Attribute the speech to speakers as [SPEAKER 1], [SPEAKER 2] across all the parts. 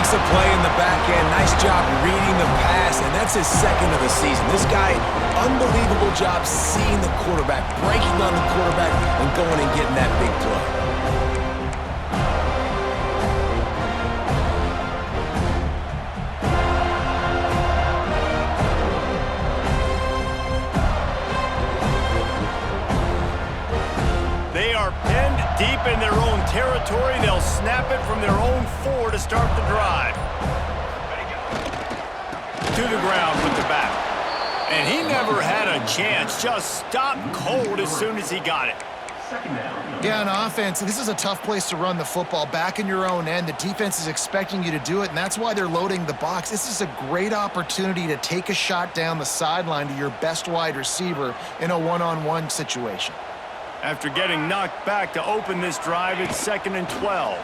[SPEAKER 1] makes a play in the back end. Nice job reading the pass, and that's his second of the season. This guy, unbelievable job seeing the quarterback, breaking on the quarterback, and going and getting that big play.
[SPEAKER 2] They are pinned deep in their own territory. They'll snap it from their own 4 to start the drive. To the ground with the back. And he never had a chance. Just stopped cold as soon as he got it.
[SPEAKER 3] Yeah, on offense, this is a tough place to run the football. Back in your own end, the defense is expecting you to do it, and that's why they're loading the box. This is a great opportunity to take a shot down the sideline to your best wide receiver in a one-on-one situation.
[SPEAKER 2] After getting knocked back to open this drive, it's 2nd and 12.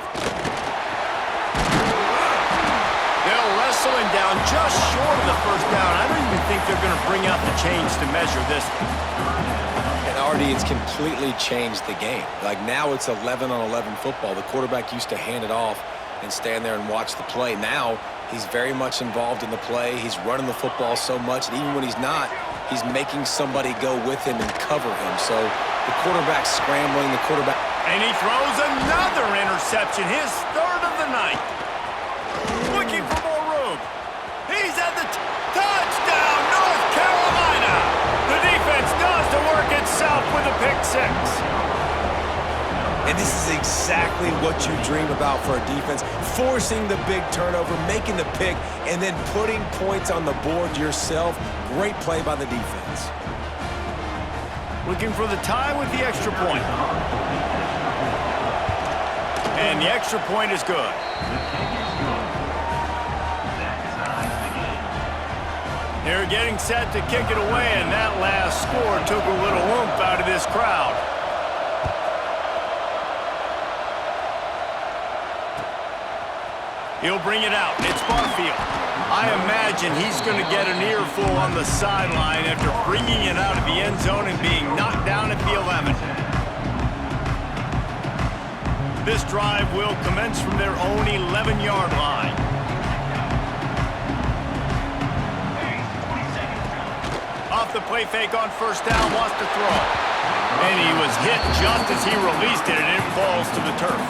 [SPEAKER 2] They'll wrestle him down just short of the first down. I don't even think they're going to bring out the chains to measure this one.
[SPEAKER 1] And already it's completely changed the game. Like now it's 11-on-11 football. The quarterback used to hand it off and stand there and watch the play. Now he's very much involved in the play. He's running the football so much, and even when he's not, he's making somebody go with him and cover him. So the quarterback's scrambling, the quarterback.
[SPEAKER 2] And he throws another interception, his 3rd of the night. Looking for more room. He's at the touchdown, North Carolina. The defense does the work itself with a pick 6.
[SPEAKER 1] And this is exactly what you dream about for a defense, forcing the big turnover, making the pick, and then putting points on the board yourself. Great play by the defense.
[SPEAKER 2] Looking for the tie with the extra point. And the extra point is good. They're getting set to kick it away, and that last score took a little oomph out of this crowd. He'll bring it out. It's Barfield. I imagine he's going to get an earful on the sideline after bringing it out of the end zone and being knocked down at the 11. This drive will commence from their own 11-yard line. Off the play fake on first down, wants to throw. And he was hit just as he released it, and it falls to the turf.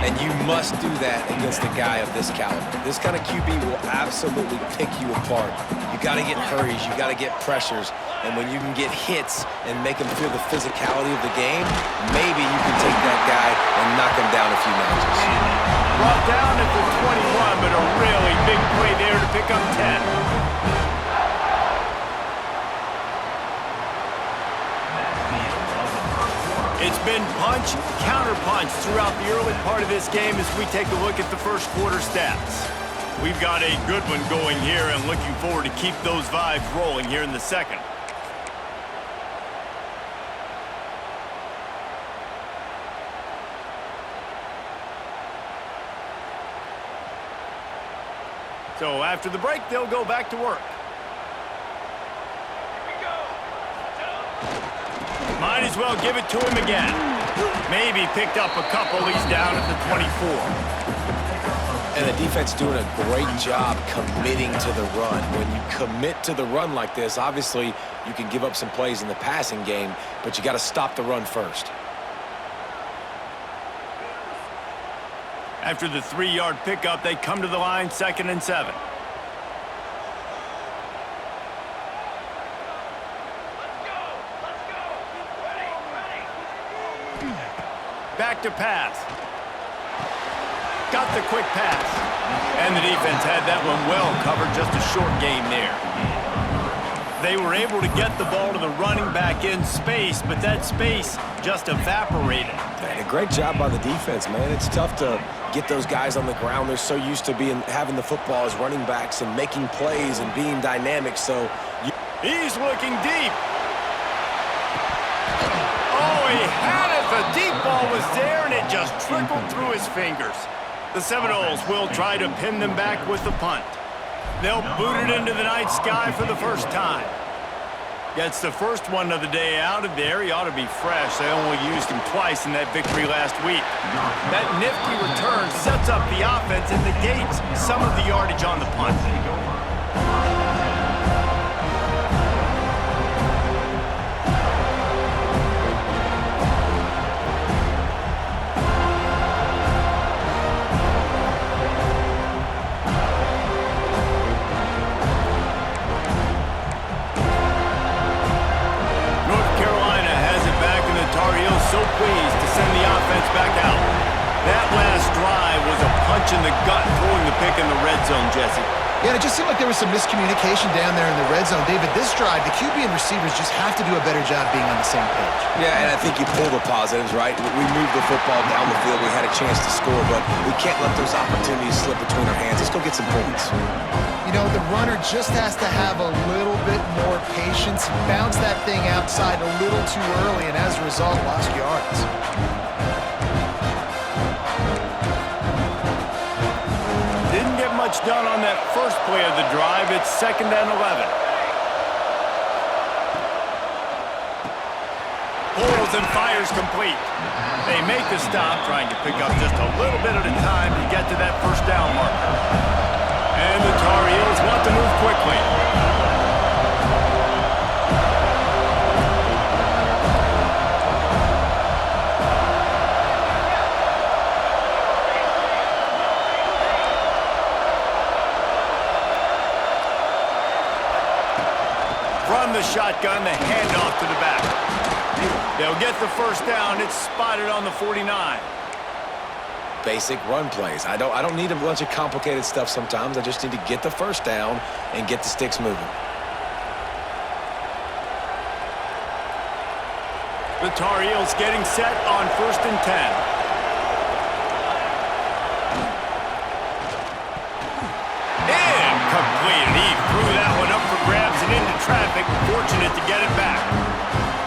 [SPEAKER 1] And you must do that against a guy of this caliber. This kind of QB will absolutely pick you apart. You got to get hurries, you got to get pressures, and when you can get hits and make him feel the physicality of the game, maybe you can take that guy and knock him down a few notches.
[SPEAKER 2] Brought down at the 21, but a really big play there to pick up 10. It's been punch, counter-punch throughout the early part of this game as we take a look at the first quarter stats. We've got a good one going here and looking forward to keep those vibes rolling here in the second. So after the break, they'll go back to work. Might as well give it to him again. Maybe picked up a couple. He's down at the 24.
[SPEAKER 1] And the defense doing a great job committing to the run. When you commit to the run like this, obviously you can give up some plays in the passing game, but you got to stop the run first.
[SPEAKER 2] After the 3-yard pickup, they come to the line, 2nd and 7. Back to pass. Got the quick pass. And the defense had that one well covered, just a short game there. They were able to get the ball to the running back in space, but that space just evaporated.
[SPEAKER 1] And a great job by the defense, man. It's tough to get those guys on the ground. They're so used to having the football as running backs and making plays and being dynamic. So
[SPEAKER 2] he's looking deep. Oh, he had it. The deep ball was there, and it just trickled through his fingers. The Seminoles will try to pin them back with the punt. They'll boot it into the night sky for the first time. Gets the first one of the day out of there. He ought to be fresh. They only used him twice in that victory last week. That nifty return sets up the offense and negates some of the yardage on the punt. So pleased to send the offense back out. That last drive was a punch in the gut, throwing the pick in the red zone, Jesse.
[SPEAKER 3] Yeah, it just seemed like there was some miscommunication down there in the red zone. David, this drive, the QB and receivers just have to do a better job being on the same page.
[SPEAKER 1] Yeah, and I think you pull the positives, right? We moved the football down the field. We had a chance to score, but we can't let those opportunities slip between our hands. Let's go get some points.
[SPEAKER 3] You know, the runner just has to have a little bit more patience, bounce that thing outside a little too early, and as a result, lost yards.
[SPEAKER 2] Didn't get much done on that first play of the drive. It's 2nd and 11. Pulls and fires complete. They make the stop, trying to pick up just a little bit at a time to get to that first down marker. And the Tar Heels want to move quickly. From the shotgun, the handoff to the back. They'll get the first down. It's spotted on the 49.
[SPEAKER 1] Basic run plays. I don't need a bunch of complicated stuff sometimes. I just need to get the first down and get the sticks moving.
[SPEAKER 2] The Tar Heels getting set on 1st and 10. Incomplete. He threw that one up for grabs and into traffic. Fortunate to get it back.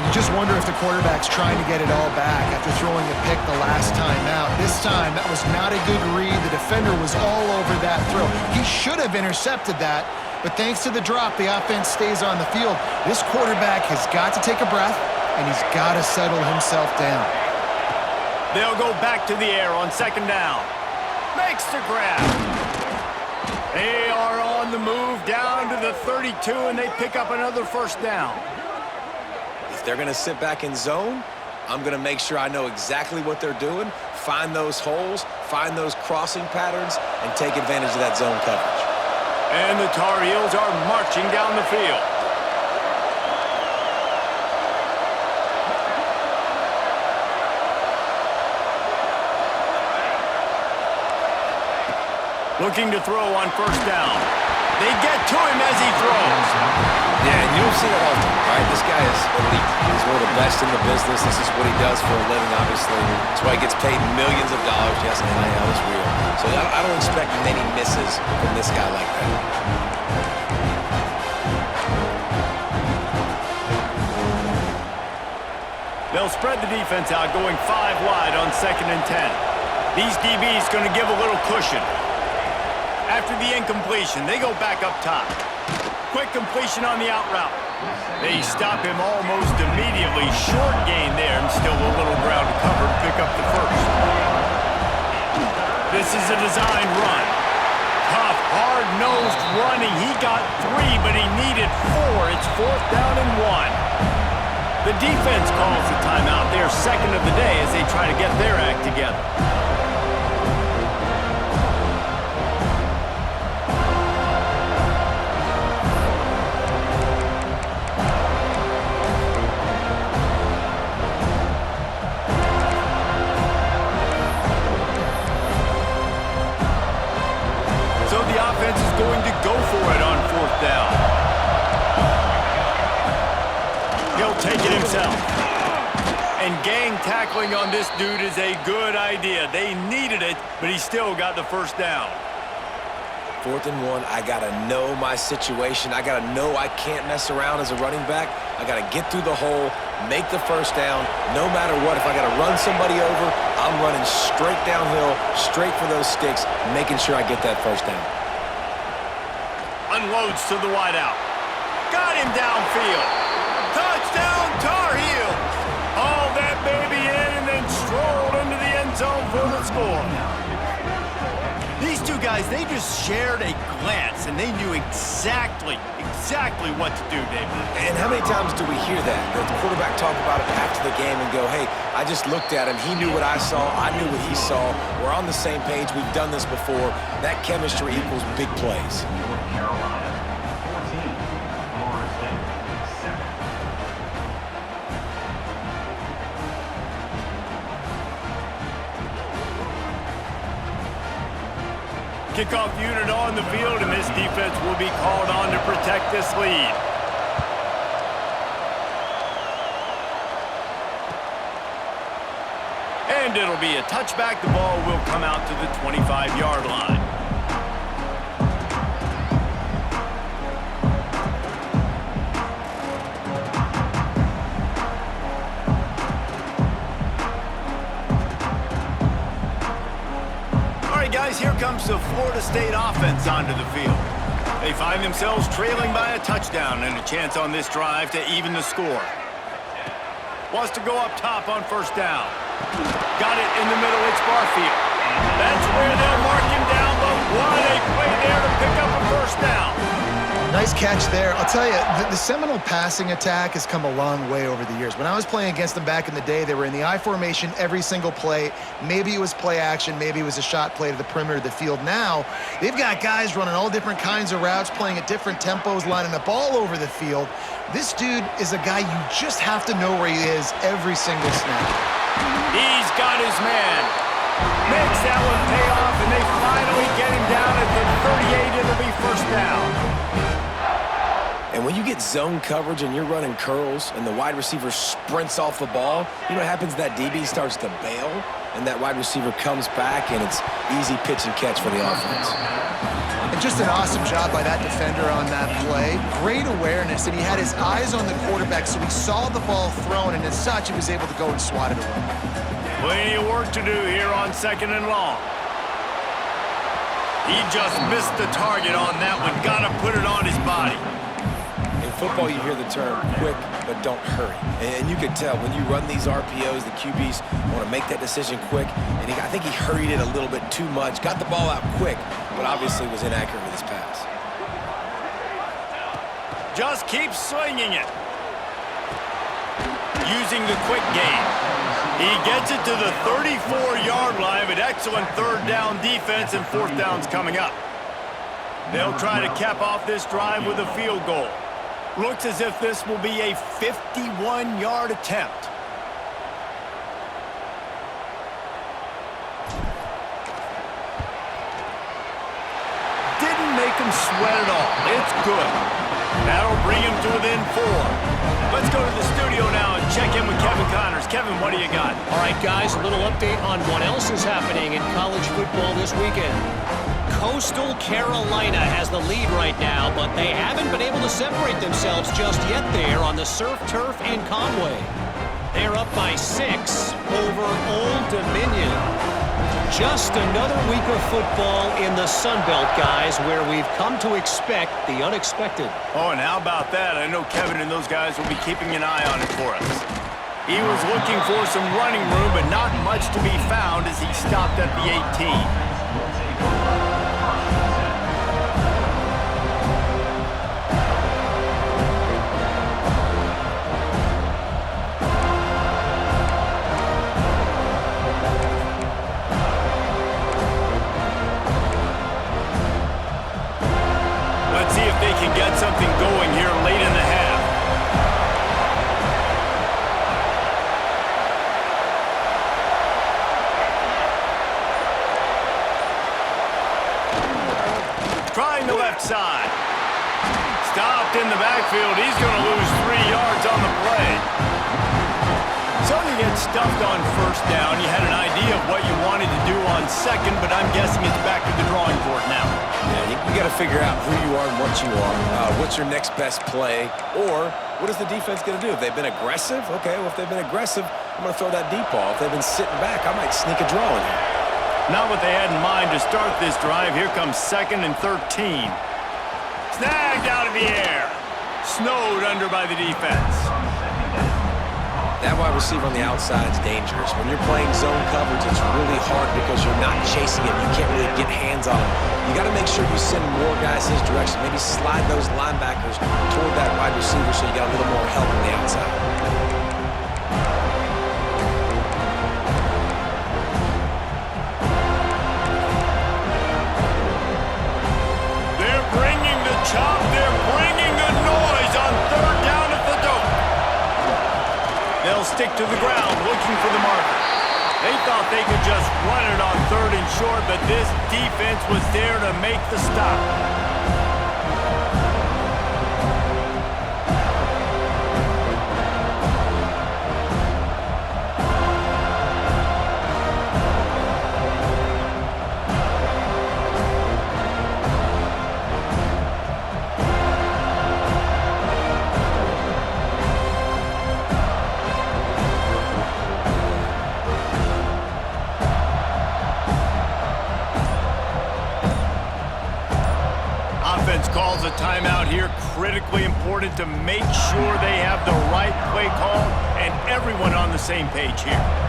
[SPEAKER 3] You just wonder if the quarterback's trying to get it all back after throwing a pick the last time out. This time, that was not a good read. The defender was all over that throw. He should have intercepted that, but thanks to the drop, the offense stays on the field. This quarterback has got to take a breath, and he's got to settle himself down.
[SPEAKER 2] They'll go back to the air on 2nd down. Makes the grab. They are on the move down to the 32, and they pick up another first down.
[SPEAKER 1] If they're going to sit back in zone, I'm going to make sure I know exactly what they're doing, find those holes, find those crossing patterns, and take advantage of that zone coverage.
[SPEAKER 2] And the Tar Heels are marching down the field. Looking to throw on 1st down. They get to him as he throws.
[SPEAKER 1] Yeah, and you don't see that often, right? This guy is elite. He's one of the best in the business. This is what he does for a living, obviously. That's why he gets paid millions of dollars. Yes, NIL is real. So I don't expect many misses from this guy like that.
[SPEAKER 2] They'll spread the defense out, going 5 wide on 2nd and 10. These DBs going to give a little cushion. After the incompletion, they go back up top. Quick completion on the out route. They stop him almost immediately. Short gain there, and still a little ground to cover to pick up the first. This is a design run. Tough, hard-nosed running. He got 3, but he needed 4. It's 4th down and 1. The defense calls the timeout. They're 2nd of the day as they try to get their act together. Going to go for it on 4th down. He'll take it himself. And gang tackling on this dude is a good idea. They needed it, but he still got the first down.
[SPEAKER 1] 4th and 1, I got to know my situation. I got to know I can't mess around as a running back. I got to get through the hole, make the first down, no matter what. If I got to run somebody over, I'm running straight downhill, straight for those sticks, making sure I get that first down.
[SPEAKER 2] Unloads to the wideout. Got him downfield. score. These two guys, they just shared a glance, and they knew exactly what to do, David.
[SPEAKER 1] And how many times do we hear that? The quarterback talk about it after the game and go, hey, I just looked at him. He knew what I saw. I knew what he saw. We're on the same page. We've done this before. That chemistry equals big plays.
[SPEAKER 2] Kickoff unit on the field, and this defense will be called on to protect this lead. And it'll be a touchback. The ball will come out to the 25-yard line. Guys, here comes the Florida State offense onto the field. They find themselves trailing by a touchdown and a chance on this drive to even the score. Wants to go up top on first down. Got it in the middle, it's Barfield. That's where they'll mark him down, but what a play there to pick up a first down.
[SPEAKER 3] Nice catch there. I'll tell you, the Seminole passing attack has come a long way over the years. When I was playing against them back in the day, they were in the I formation every single play. Maybe it was play action. Maybe it was a shot play to the perimeter of the field. Now, they've got guys running all different kinds of routes, playing at different tempos, lining up all over the field. This dude is a guy you just have to know where he is every single snap.
[SPEAKER 2] He's got his man. Makes that one pay off, and they finally get him down at the 38. It'll be first down.
[SPEAKER 1] And when you get zone coverage and you're running curls and the wide receiver sprints off the ball, you know what happens? That DB starts to bail, and that wide receiver comes back, and it's easy pitch and catch for the offense.
[SPEAKER 3] And just an awesome job by that defender on that play. Great awareness, and he had his eyes on the quarterback, so he saw the ball thrown, and as such, he was able to go and swat it away.
[SPEAKER 2] Plenty of work to do here on 2nd and long. He just missed the target on that one. Got to put it on his body.
[SPEAKER 1] In football, you hear the term quick, but don't hurry. And you can tell when you run these RPOs, the QBs want to make that decision quick. And I think he hurried it a little bit too much. Got the ball out quick, but obviously was inaccurate with his pass.
[SPEAKER 2] Just keep swinging it. Using the quick game. He gets it to the 34-yard line, but excellent third down defense, and fourth down's coming up. They'll try to cap off this drive with a field goal. Looks as if this will be a 51-yard attempt. Didn't make him sweat at all. It's good. That'll bring him to within 4. Let's go to the studio now and check in with Kevin Connors. Kevin, what do you got?
[SPEAKER 4] All right, guys, a little update on what else is happening in college football this weekend. Coastal Carolina has the lead right now, but they haven't been able to separate themselves just yet there on the surf turf in Conway. They're up by 6 over Old Dominion. Just another week of football in the Sun Belt, guys, where we've come to expect the unexpected.
[SPEAKER 2] Oh, and how about that? I know Kevin and those guys will be keeping an eye on it for us. He was looking for some running room, but not much to be found as he stopped at the 18. They can get something going here late in the half. Trying the left side. Stopped in the backfield. He's going to lose 3 yards on the play. So you get stuffed on first down. You had an idea of what you wanted to do on second, but I'm guessing it's back to the drawing board now.
[SPEAKER 1] Yeah, you got to figure out who you are and what you are. What's your next best play? Or what is the defense going to do? If they've been aggressive, okay, well, if they've been aggressive, I'm going to throw that deep ball. If they've been sitting back, I might sneak a draw in here.
[SPEAKER 2] Not what they had in mind to start this drive. Here comes 2nd and 13. Snagged out of the air. Snowed under by the defense.
[SPEAKER 1] That wide receiver on the outside is dangerous. When you're playing zone coverage, it's really hard because you're not chasing him. You can't really get hands on him. You got to make sure you send more guys his direction. Maybe slide those linebackers toward that wide receiver so you got a little more help on the outside.
[SPEAKER 2] They're bringing the chop. They're bringing the noise on third down at the dope. They'll stick to the ground looking for the marker. They thought they could just run it on third and short, but this defense was there to make the stop. Offense calls a timeout here, critically important to make sure they have the right play call and everyone on the same page here.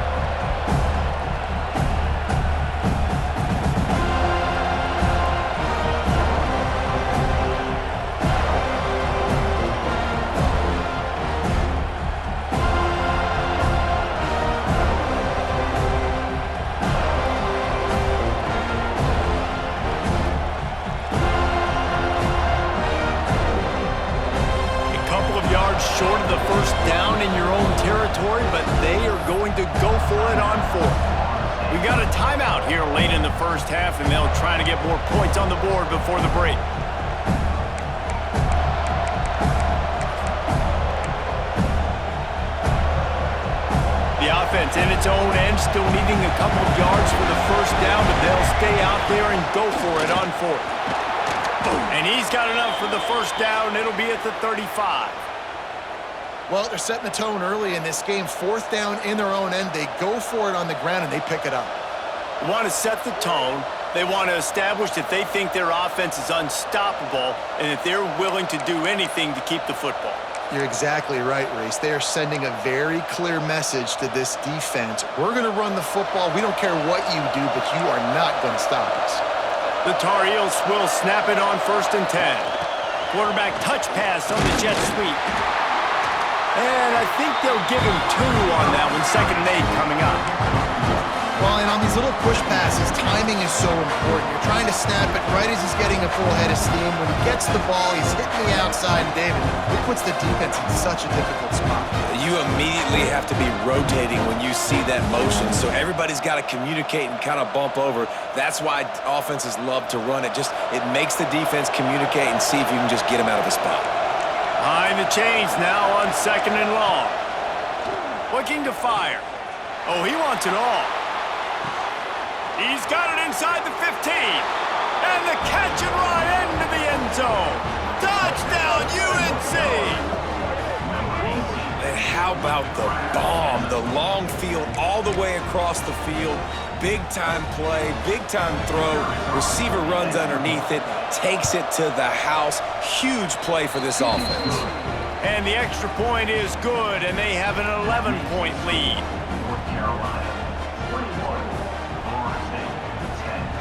[SPEAKER 2] Short of the first down in your own territory, but they are going to go for it on fourth. We got a timeout here late in the first half, and they'll try to get more points on the board before the break. The offense in its own end, still needing a couple of yards for the first down, but they'll stay out there and go for it on fourth. And he's got enough for the first down. It'll be at the 35.
[SPEAKER 3] Well, they're setting the tone early in this game. Fourth down in their own end. They go for it on the ground, and they pick it up.
[SPEAKER 2] They want to set the tone. They want to establish that they think their offense is unstoppable and that they're willing to do anything to keep the football.
[SPEAKER 3] You're exactly right, Reese. They are sending a very clear message to this defense. We're going to run the football. We don't care what you do, but you are not going to stop us.
[SPEAKER 2] The Tar Heels will snap it on 1st and 10. Quarterback touch pass on the jet sweep. And I think they'll give him 2 on that one. 2nd and 8 coming up.
[SPEAKER 3] Well, and on these little push passes, timing is so important. You're trying to snap it right as he's getting a full head of steam. When he gets the ball, he's hitting the outside. And David, it puts the defense in such a difficult spot.
[SPEAKER 1] You immediately have to be rotating when you see that motion. So everybody's got to communicate and kind of bump over. That's why offenses love to run it. It makes the defense communicate and see if you can just get him out of a spot.
[SPEAKER 2] Behind the chains now on 2nd and long. Looking to fire. Oh, he wants it all. He's got it inside the 15. And the catch and run into the end zone. Touchdown, UNC!
[SPEAKER 1] And how about the bomb? The long field all the way across the field. Big-time play, big-time throw. Receiver runs underneath it, takes it to the house. Huge play for this offense.
[SPEAKER 2] And the extra point is good, and they have an 11-point lead.
[SPEAKER 5] North Carolina, 21, Florida State, 10.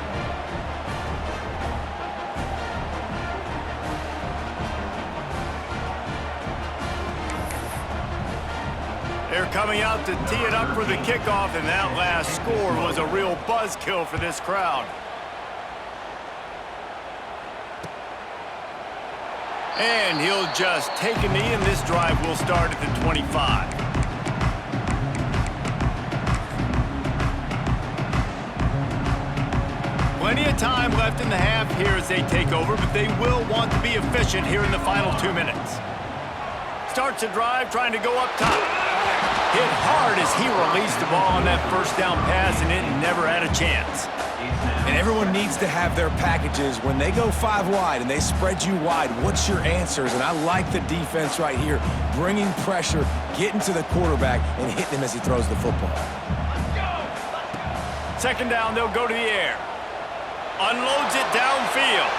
[SPEAKER 2] They're coming out to tee it up for the kickoff, and that last score was a real buzzkill for this crowd. And he'll just take a knee, and this drive will start at the 25. Plenty of time left in the half here as they take over, but they will want to be efficient here in the final 2 minutes. Starts a drive trying to go up top. Hit hard as he released the ball on that first down pass, and it never had a chance.
[SPEAKER 1] And everyone needs to have their packages. When they go 5 wide and they spread you wide, what's your answers? And I like the defense right here, bringing pressure, getting to the quarterback, and hitting him as he throws the football.
[SPEAKER 2] 2nd down, they'll go to the air. Unloads it downfield.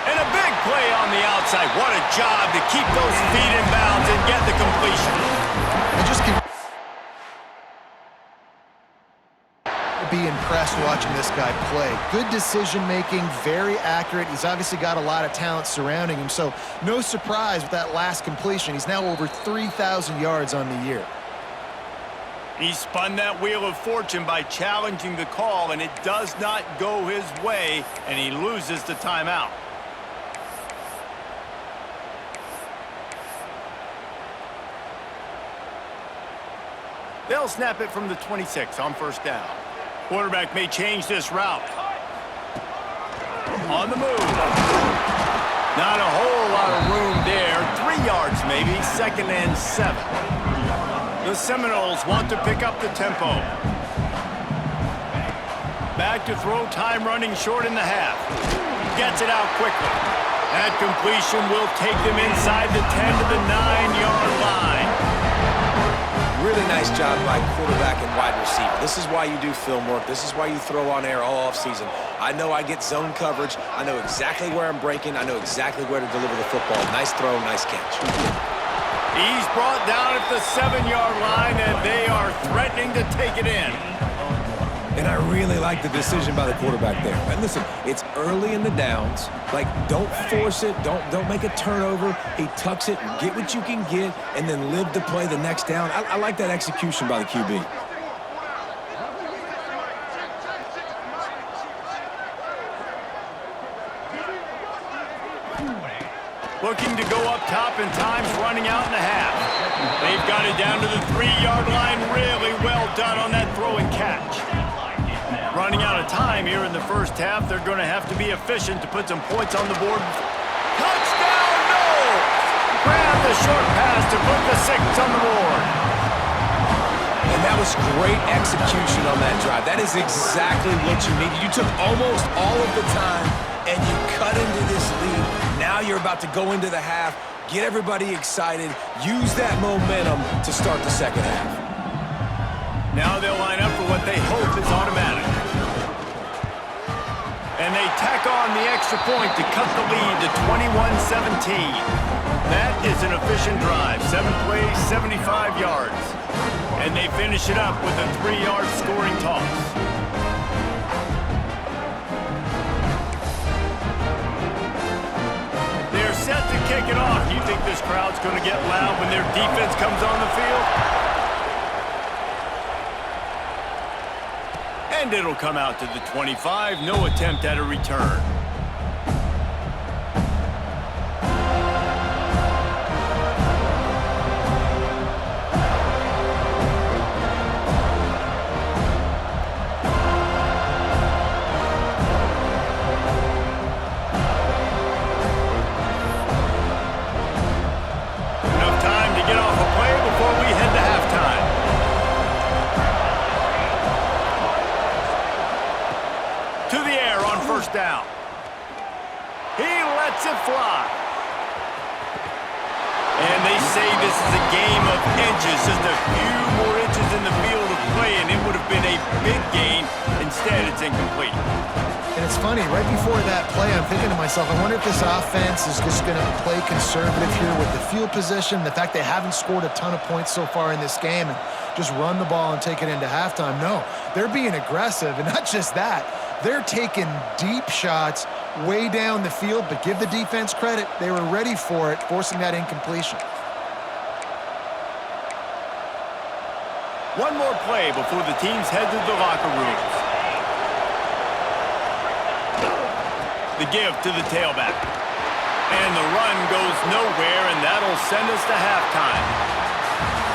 [SPEAKER 2] And a big play on the outside. What a job to keep those feet in bounds and get the completion.
[SPEAKER 3] And just be impressed watching this guy play. Good decision-making, very accurate. He's obviously got a lot of talent surrounding him, so no surprise with that last completion. He's now over 3,000 yards on the year.
[SPEAKER 2] He spun that wheel of fortune by challenging the call, and it does not go his way, and he loses the timeout. They'll snap it from the 26 on first down. Quarterback may change this route. On the move. Not a whole lot of room there. 3 yards maybe, 2nd and 7. The Seminoles want to pick up the tempo. Back to throw, time running short in the half. Gets it out quickly. That completion will take them inside the 10 to the 9-yard line.
[SPEAKER 1] Really nice job by quarterback and wide receiver. This is why you do film work. This is why you throw on air all offseason. I know I get zone coverage. I know exactly where I'm breaking. I know exactly where to deliver the football. Nice throw, nice catch.
[SPEAKER 2] He's brought down at the 7-yard line, and they are threatening to take it in.
[SPEAKER 1] And I really like the decision by the quarterback there. And listen, it's early in the downs. Like, don't force it. Don't make a turnover. He tucks it, get what you can get, and then live to play the next down. I like that execution by the QB.
[SPEAKER 2] Looking to go up top, and time's running out in the half. They've got it down to the 3-yard line. Really well done on that throw and catch. Running out of time here in the first half. They're going to have to be efficient to put some points on the board. Touchdown, Noles! Grab the short pass to put the 6 on the board.
[SPEAKER 1] And that was great execution on that drive. That is exactly what you needed. You took almost all of the time, and you cut into this lead. Now you're about to go into the half, get everybody excited, use that momentum to start the second half.
[SPEAKER 2] Now they'll line up for what they hope is automatic. And they tack on the extra point to cut the lead to 21-17. That is an efficient drive. 7 plays, 75 yards. And they finish it up with a 3-yard scoring toss. They're set to kick it off. You think this crowd's going to get loud when their defense comes on the field? And it'll come out to the 25. No attempt at a return. Enough time to get off a play before we head to halftime. To the air on first down. He lets it fly. And they say this is a game of inches. Just a few more inches in the field of play, and it would have been a big gain. Instead, it's incomplete.
[SPEAKER 3] And it's funny, right before that play, I'm thinking to myself, I wonder if this offense is just going to play conservative here with the field position, the fact they haven't scored a ton of points so far in this game, and just run the ball and take it into halftime. No, they're being aggressive, and not just that. They're taking deep shots way down the field, but give the defense credit. They were ready for it, forcing that incompletion.
[SPEAKER 2] One more play before the teams head to the locker rooms. The give to the tailback. And the run goes nowhere, and that'll send us to halftime.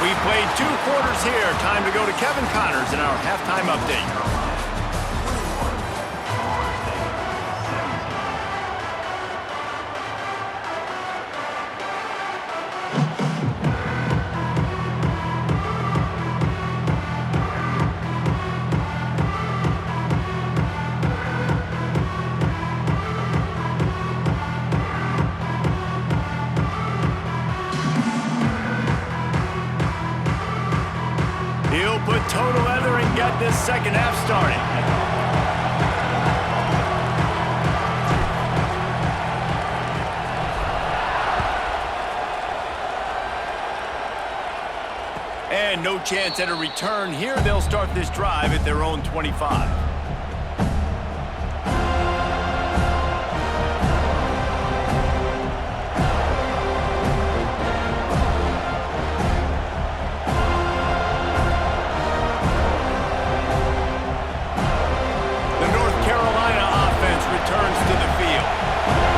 [SPEAKER 2] We played 2 quarters here. Time to go to Kevin Connors in our halftime update. He'll put total leather and get this second half started. And no chance at a return here. They'll start this drive at their own 25. Returns to the field.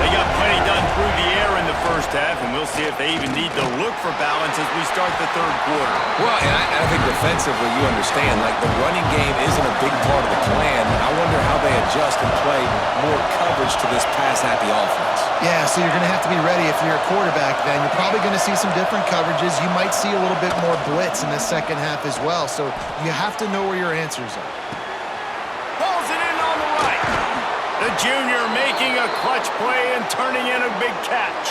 [SPEAKER 2] They got plenty done through the air in the first half, and we'll see if they even need to look for balance as we start the third quarter.
[SPEAKER 1] Well, and I think defensively, you understand, like the running game isn't a big part of the plan. I wonder how they adjust and play more coverage to this pass-happy offense.
[SPEAKER 3] Yeah, so you're going to have to be ready if you're a quarterback then. You're probably going to see some different coverages. You might see a little bit more blitz in the second half as well, so you have to know where your answers are.
[SPEAKER 2] Pulls it in on the right. The junior making a clutch play and turning in a big catch.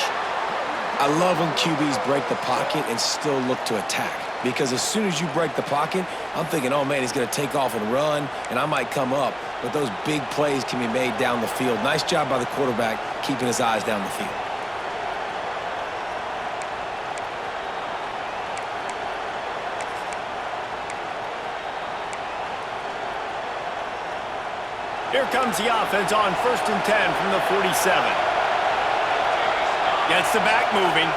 [SPEAKER 1] I love when QBs break the pocket and still look to attack. Because as soon as you break the pocket, I'm thinking, oh, man, he's going to take off and run, and I might come up. But those big plays can be made down the field. Nice job by the quarterback keeping his eyes down the field.
[SPEAKER 2] Here comes the offense on 1st and 10 from the 47. Gets the back moving.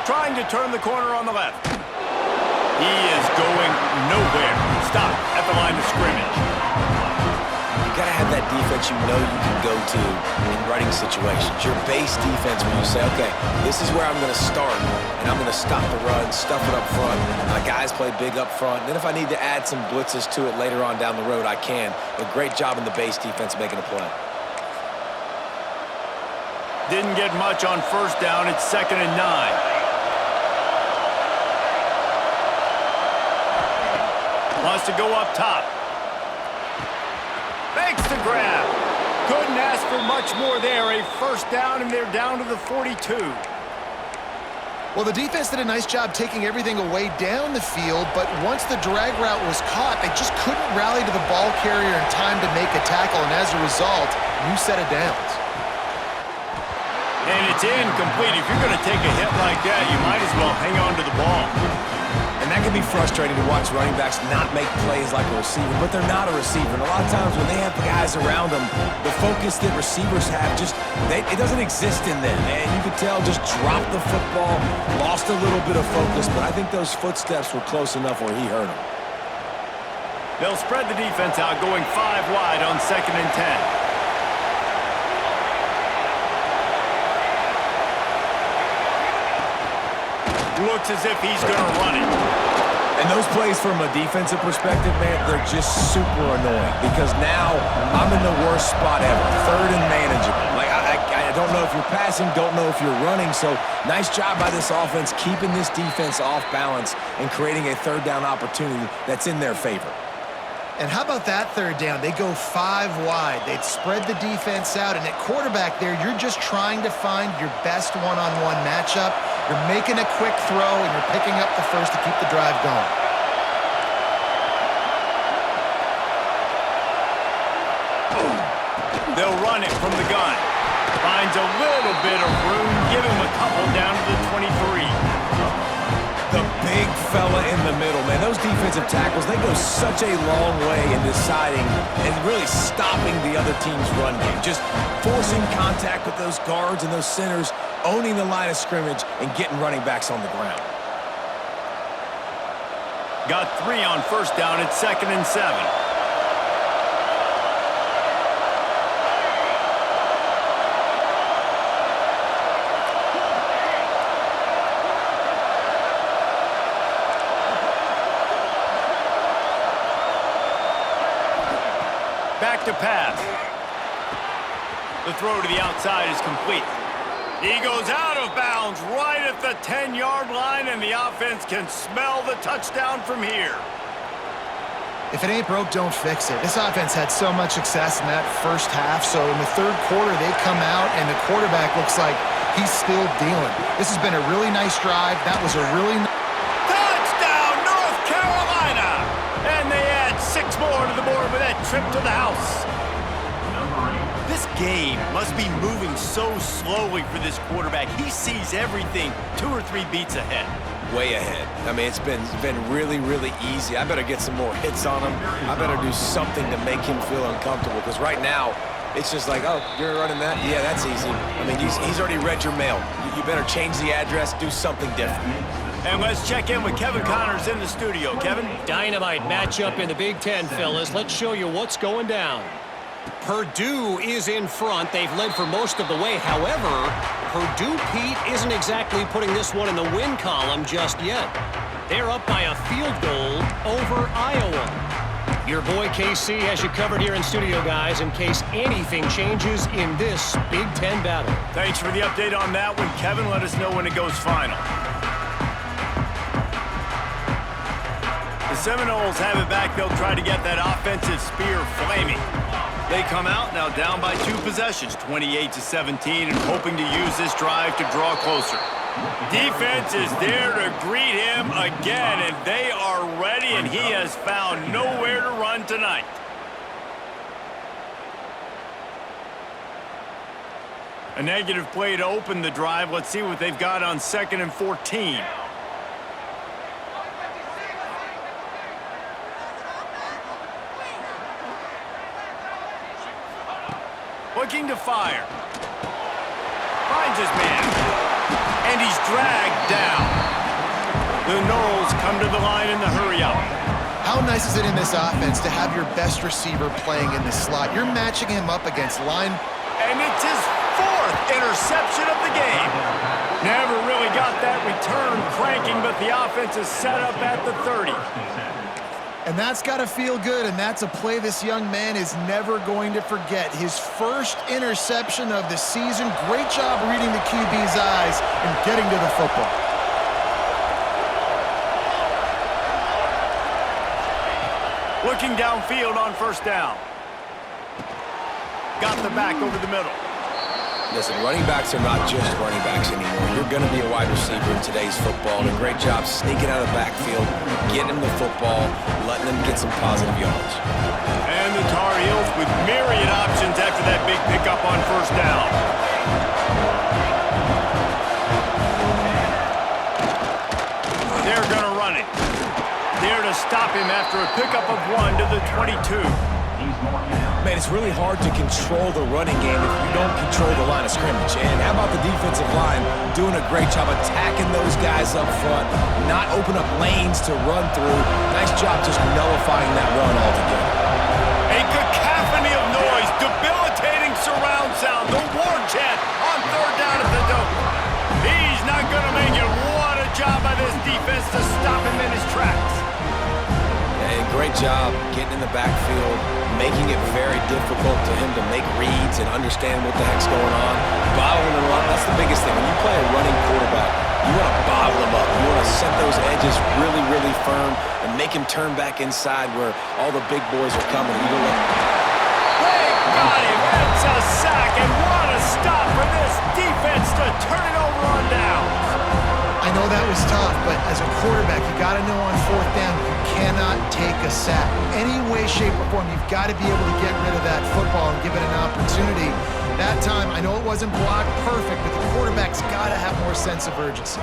[SPEAKER 2] Trying to turn the corner on the left. He is going nowhere. Stop at the line of scrimmage.
[SPEAKER 1] You got to have that defense you know you can go to in running situations. Your base defense where you say, okay, this is where I'm going to start, and I'm going to stop the run, stuff it up front. My guys play big up front. And then if I need to add some blitzes to it later on down the road, I can. But great job in the base defense making a play.
[SPEAKER 2] Didn't get much on 1st down. It's 2nd and 9. Wants to go up top. Makes the grab. Couldn't ask for much more there. A 1st down, and they're down to the 42.
[SPEAKER 3] Well, the defense did a nice job taking everything away down the field, but once the drag route was caught, they just couldn't rally to the ball carrier in time to make a tackle, and as a result, new set of downs.
[SPEAKER 2] And it's incomplete. If you're going to take a hit like that, you might as well hang on to the ball.
[SPEAKER 1] And that can be frustrating to watch running backs not make plays like a receiver, but they're not a receiver. And a lot of times when they have the guys around them, the focus that receivers have it doesn't exist in them. And you could tell just dropped the football, lost a little bit of focus, but I think those footsteps were close enough where he heard them.
[SPEAKER 2] They'll spread the defense out, going 5 wide on 2nd and 10. Looks as if he's going to run it.
[SPEAKER 1] And those plays from a defensive perspective, man, they're just super annoying because now I'm in the worst spot ever. 3rd and manageable. Like, I don't know if you're passing, don't know if you're running. So nice job by this offense keeping this defense off balance and creating a 3rd down opportunity that's in their favor.
[SPEAKER 3] And how about that 3rd down? They go 5 wide. They'd spread the defense out, and at quarterback there, you're just trying to find your best one-on-one matchup. You're making a quick throw, and you're picking up the 1st to keep the drive going.
[SPEAKER 2] They'll run it from the gun. Finds a little bit of room. Give him a couple down to the 23.
[SPEAKER 1] The big fella in the middle, man. Those defensive tackles, they go such a long way in deciding and really stopping the other team's run game. Just forcing contact with those guards and those centers, owning the line of scrimmage, and getting running backs on the ground.
[SPEAKER 2] Got 3 on 1st down. It's 2nd and 7. Back to pass. The throw to the outside is complete. He goes out of bounds right at the 10-yard line, and the offense can smell the touchdown from here.
[SPEAKER 3] If it ain't broke, don't fix it. This offense had so much success in that 1st half, so in the 3rd quarter, they come out, and the quarterback looks like he's still dealing. This has been a really nice drive. That was a really
[SPEAKER 2] Touchdown, North Carolina! And they add 6 more to the board with that trip to the house. This game must be moving so slowly for this quarterback. He sees everything 2 or 3 beats ahead.
[SPEAKER 1] way ahead. I mean, it's been really, really easy. I better get some more hits on him. I better do something to make him feel uncomfortable, because right now, it's just like, oh, you're running that? Yeah, that's easy. I mean, he's already read your mail. You better change the address, do something different.
[SPEAKER 2] And let's check in with Kevin Connors in the studio. Kevin?
[SPEAKER 4] Dynamite matchup in the Big Ten, fellas. Let's show you what's going down. Purdue is in front. They've led for most of the way. However, Purdue, Pete, isn't exactly putting this one in the win column just yet. They're up by a field goal over Iowa. Your boy KC has you covered here in studio, guys, in case anything changes in this Big Ten battle.
[SPEAKER 2] Thanks for the update on that one, Kevin. Let us know when it goes final. The Seminoles have it back. They'll try to get that offensive spear flaming. They come out now down by 2 possessions, 28-17, and hoping to use this drive to draw closer. Defense is there to greet him again, and they are ready, and he has found nowhere to run tonight. A negative play to open the drive. Let's see what they've got on 2nd and 14. Looking to fire. Finds his man. And he's dragged down. The Noles come to the line in the hurry-up.
[SPEAKER 3] How nice is it in this offense to have your best receiver playing in the slot? You're matching him up against line.
[SPEAKER 2] And it's his 4th interception of the game. Never really got that return cranking, but the offense is set up at the 30.
[SPEAKER 3] And that's got to feel good, and that's a play this young man is never going to forget. His first interception of the season. Great job reading the QB's eyes and getting to the football.
[SPEAKER 2] Looking downfield on 1st down. Got the back over the middle.
[SPEAKER 1] Listen, running backs are not just running backs anymore. You're going to be a wide receiver in today's football. And a great job sneaking out of the backfield, getting him the football, letting him get some positive yards.
[SPEAKER 2] And the Tar Heels with myriad options after that big pickup on 1st down. They're going to run it. There to stop him after a pickup of 1 to the 22.
[SPEAKER 1] Man, it's really hard to control the running game if you don't control the line of scrimmage. And how about the defensive line doing a great job attacking those guys up front, not open up lanes to run through. Nice job just nullifying that run altogether.
[SPEAKER 2] A cacophony of noise, debilitating surround sound, the war chant on 3rd down at the Dome. He's not going to make it. What a job by this defense to stop him in his tracks.
[SPEAKER 1] And great job getting in the backfield, making it very difficult to him to make reads and understand what the heck's going on. Bottling him up, that's the biggest thing. When you play a running quarterback, you want to bottle him up. You want to set those edges really, really firm and make him turn back inside where all the big boys are coming. You don't let
[SPEAKER 2] They got him. It's a sack, and what a stop for this defense to turn it over on downs.
[SPEAKER 3] I know that was tough, but as a quarterback, you got to know on 4th down, you cannot take a sack. Any way, shape, or form, you've got to be able to get rid of that football and give it an opportunity. That time, I know it wasn't blocked perfect, but the quarterback's got to have more sense of urgency.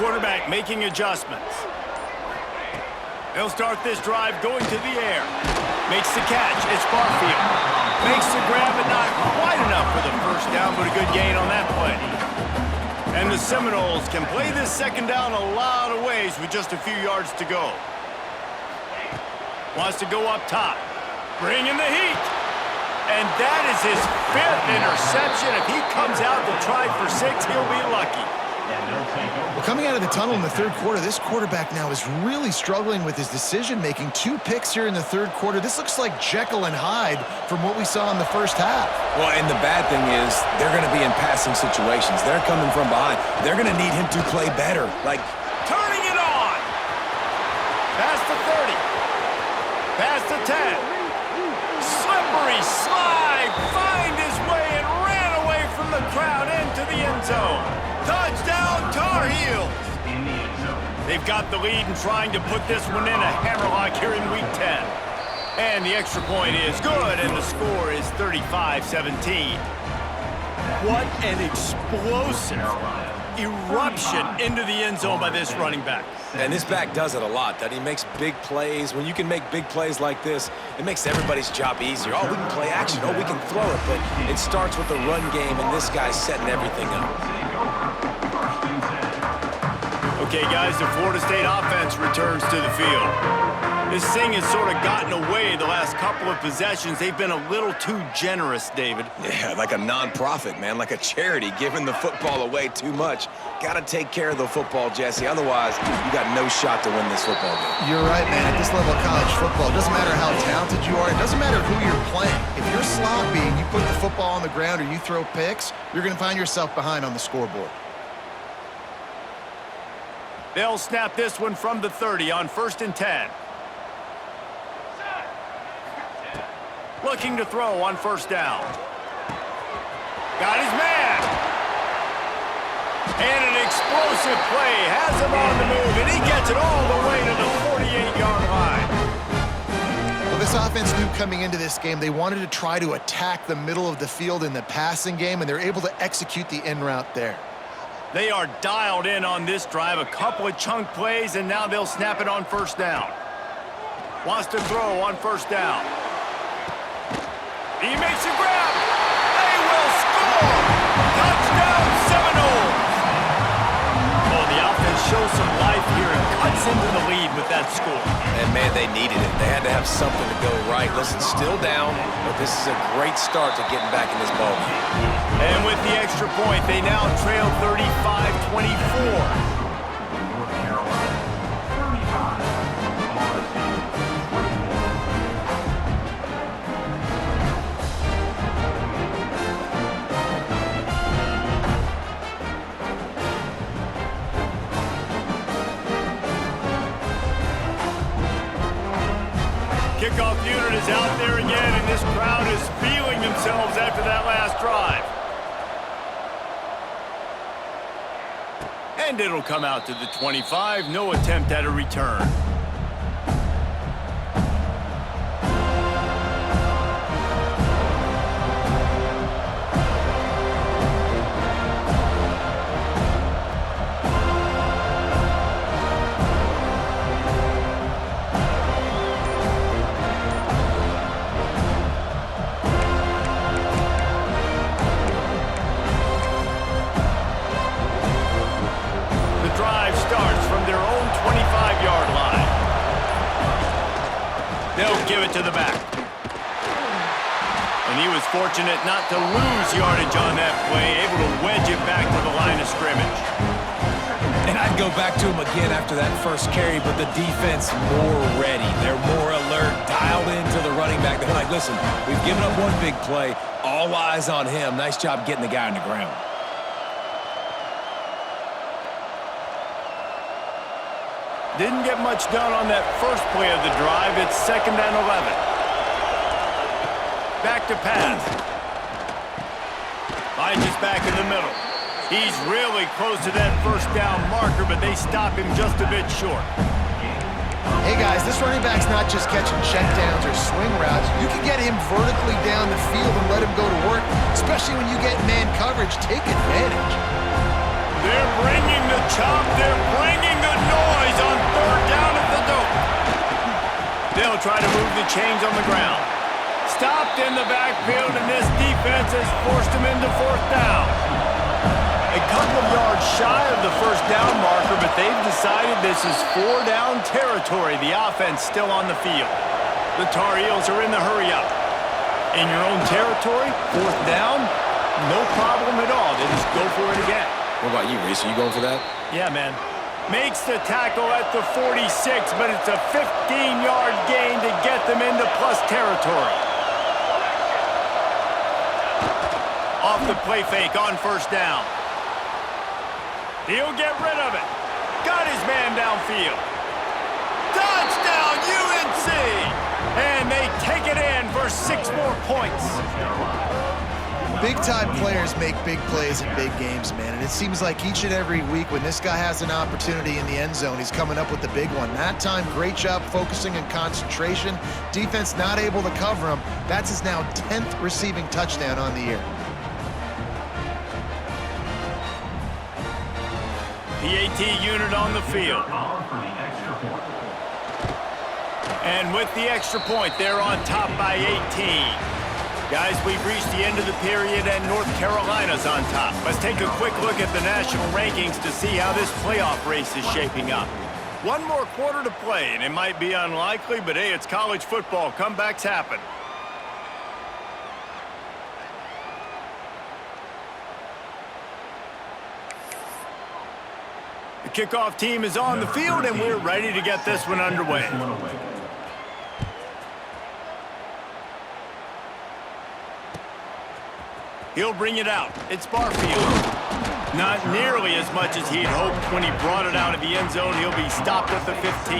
[SPEAKER 2] Quarterback making adjustments. They'll start this drive going to the air. Makes the catch. It's Barfield. Makes the grab, but not quite enough for the 1st down, but a good gain on that play. And the Seminoles can play this 2nd down a lot of ways with just a few yards to go. Wants to go up top. Bring in the heat. And that is his 5th interception. If he comes out to try for 6, he'll be lucky.
[SPEAKER 3] Well, coming out of the tunnel in the 3rd quarter, this quarterback now is really struggling with his decision-making. 2 picks here in the 3rd quarter. This looks like Jekyll and Hyde from what we saw in the 1st half.
[SPEAKER 1] Well, and the bad thing is they're going to be in passing situations. They're coming from behind. They're going to need him to play better. Like,
[SPEAKER 2] turning it on. Past the 30. Past the 10. Slippery slide. Find his way and ran away from the crowd into the end zone. Touchdown, Tar Heels. They've got the lead and trying to put this one in a hammerlock here in Week 10. And the extra point is good, and the score is 35-17. What an explosive eruption into the end zone by this running back.
[SPEAKER 1] And this back does it a lot, that he makes big plays. When you can make big plays like this, it makes everybody's job easier. Oh, we can play action. Oh, we can throw it. But it starts with the run game, and this guy's setting everything up.
[SPEAKER 2] Okay, guys, the Florida State offense returns to the field. This thing has sort of gotten away the last couple of possessions. They've been a little too generous, David.
[SPEAKER 1] Yeah, like a non-profit, man, like a charity, giving the football away too much. Got to take care of the football, Jesse. Otherwise, you got no shot to win this football game.
[SPEAKER 3] You're right, man. At this level of college football, it doesn't matter how talented you are. It doesn't matter who you're playing. If you're sloppy and you put the football on the ground or you throw picks, you're going to find yourself behind on the scoreboard.
[SPEAKER 2] They'll snap this one from the 30 on 1st and 10. Looking to throw on 1st down. Got his man. And an explosive play. Has him on the move, and he gets it all the way to the 48-yard line.
[SPEAKER 3] Well, this offense knew coming into this game they wanted to try to attack the middle of the field in the passing game, and they're able to execute the in route there.
[SPEAKER 2] They are dialed in on this drive. A couple of chunk plays, and now they'll snap it on 1st down. Wants to throw on 1st down. He makes a grab. They will score. Touchdown, Seminoles. Oh, the offense shows some life here and cuts into the lead with that score.
[SPEAKER 1] And, man, they needed it. They had to have something to go right. Listen, still down, but this is a great start to getting back in this ball game.
[SPEAKER 2] And with the extra point, they now trail 35-24.
[SPEAKER 5] North Carolina, 35. Florida State, 24.
[SPEAKER 2] Kickoff unit is out there again, and this crowd is feeling themselves after that last drive. And it'll come out to the 25. No attempt at a return. Give it to the back. And he was fortunate not to lose yardage on that play, able to wedge it back to the line of scrimmage.
[SPEAKER 1] And I'd go back to him again after that first carry, but the defense more ready. They're more alert, dialed into the running back. They're like, listen, we've given up one big play. All eyes on him. Nice job getting the guy on the ground.
[SPEAKER 2] Didn't get much done on that first play of the drive. It's 2nd and 11. Back to pass. Finds his back in the middle. He's really close to that 1st down marker, but they stop him just a bit short.
[SPEAKER 3] Hey, guys, this running back's not just catching checkdowns or swing routes. You can get him vertically down the field and let him go to work, especially when you get man coverage. Take advantage.
[SPEAKER 2] They're bringing the chop. They're bringing the noise on 3rd down at the dope. They'll try to move the chains on the ground. Stopped in the backfield, and this defense has forced him into 4th down. A couple of yards shy of the 1st down marker, but they've decided this is 4-down territory. The offense still on the field. The Tar Heels are in the hurry-up. In your own territory, 4th down, no problem at all. They just go for it again.
[SPEAKER 1] What about you, Reese? Are you going for that?
[SPEAKER 2] Yeah, man. Makes the tackle at the 46, but it's a 15-yard gain to get them into plus territory. Off the play fake on 1st down. He'll get rid of it. Got his man downfield. Touchdown, UNC! And they take it in for 6 more points.
[SPEAKER 3] Big-time players make big plays in big games, man, and it seems like each and every week when this guy has an opportunity in the end zone, he's coming up with the big one. That time, great job focusing and concentration. Defense not able to cover him. That's his now 10th receiving touchdown on the year.
[SPEAKER 2] PAT unit on the field.
[SPEAKER 5] Ball for the extra point.
[SPEAKER 2] And with the extra point, they're on top by 18. Guys, we've reached the end of the period, and North Carolina's on top. Let's take a quick look at the national rankings to see how this playoff race is shaping up. One more quarter to play, and it might be unlikely, but hey, it's college football. Comebacks happen. The kickoff team is on the field, and we're ready to get this one underway. He'll bring it out. It's Barfield. Not nearly as much as he'd hoped when he brought it out of the end zone. He'll be stopped at the 15.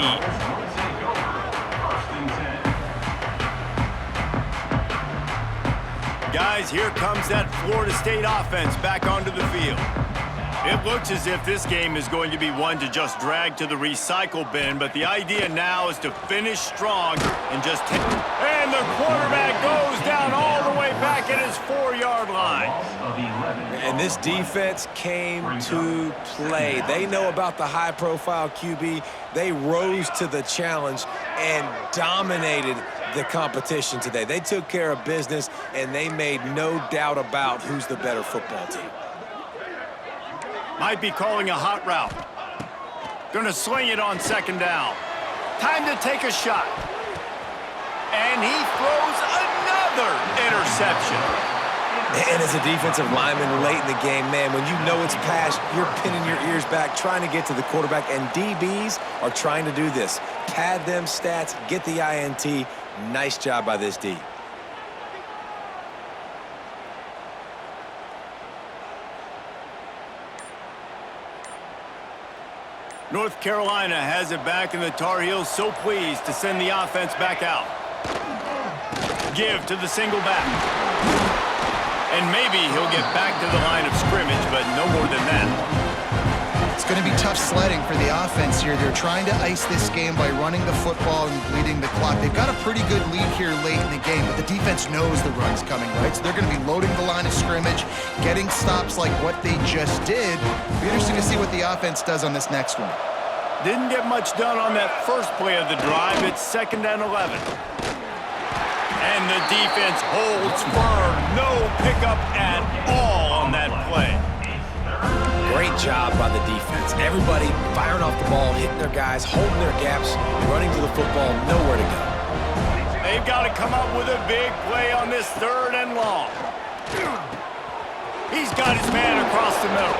[SPEAKER 2] Guys, here comes that Florida State offense back onto the field. It looks as if this game is going to be one to just drag to the recycle bin, but the idea now is to finish strong and just take... And the quarterback goes down all the way back at his 4-yard line.
[SPEAKER 1] And this defense came to play. They know about the high-profile QB. They rose to the challenge and dominated the competition today. They took care of business, and they made no doubt about who's the better football team.
[SPEAKER 2] Might be calling a hot route. Gonna sling it on second down. Time to take a shot. And he throws another interception.
[SPEAKER 1] And as a defensive lineman late in the game, man, when you know it's pass, you're pinning your ears back, trying to get to the quarterback, and DBs are trying to do this. Pad them stats, get the INT. Nice job by this D.
[SPEAKER 2] North Carolina has it back, and the Tar Heels so pleased to send the offense back out. Give to the single back. And maybe he'll get back to the line of scrimmage, but no more than that.
[SPEAKER 3] It's going to be tough sledding for the offense here. They're trying to ice this game by running the football and bleeding the clock. They've got a pretty good lead here late in the game, but the defense knows the run's coming, right? So they're going to be loading the line of scrimmage, getting stops like what they just did. It'll be interesting to see what the offense does on this next one.
[SPEAKER 2] Didn't get much done on that first play of the drive. It's 2nd and 11. And the defense holds firm. No pickup at all on that play.
[SPEAKER 1] Great job by the defense. Everybody firing off the ball, hitting their guys, holding their gaps, running to the football, nowhere to go.
[SPEAKER 2] They've got to come up with a big play on this 3rd and long. He's got his man across the middle.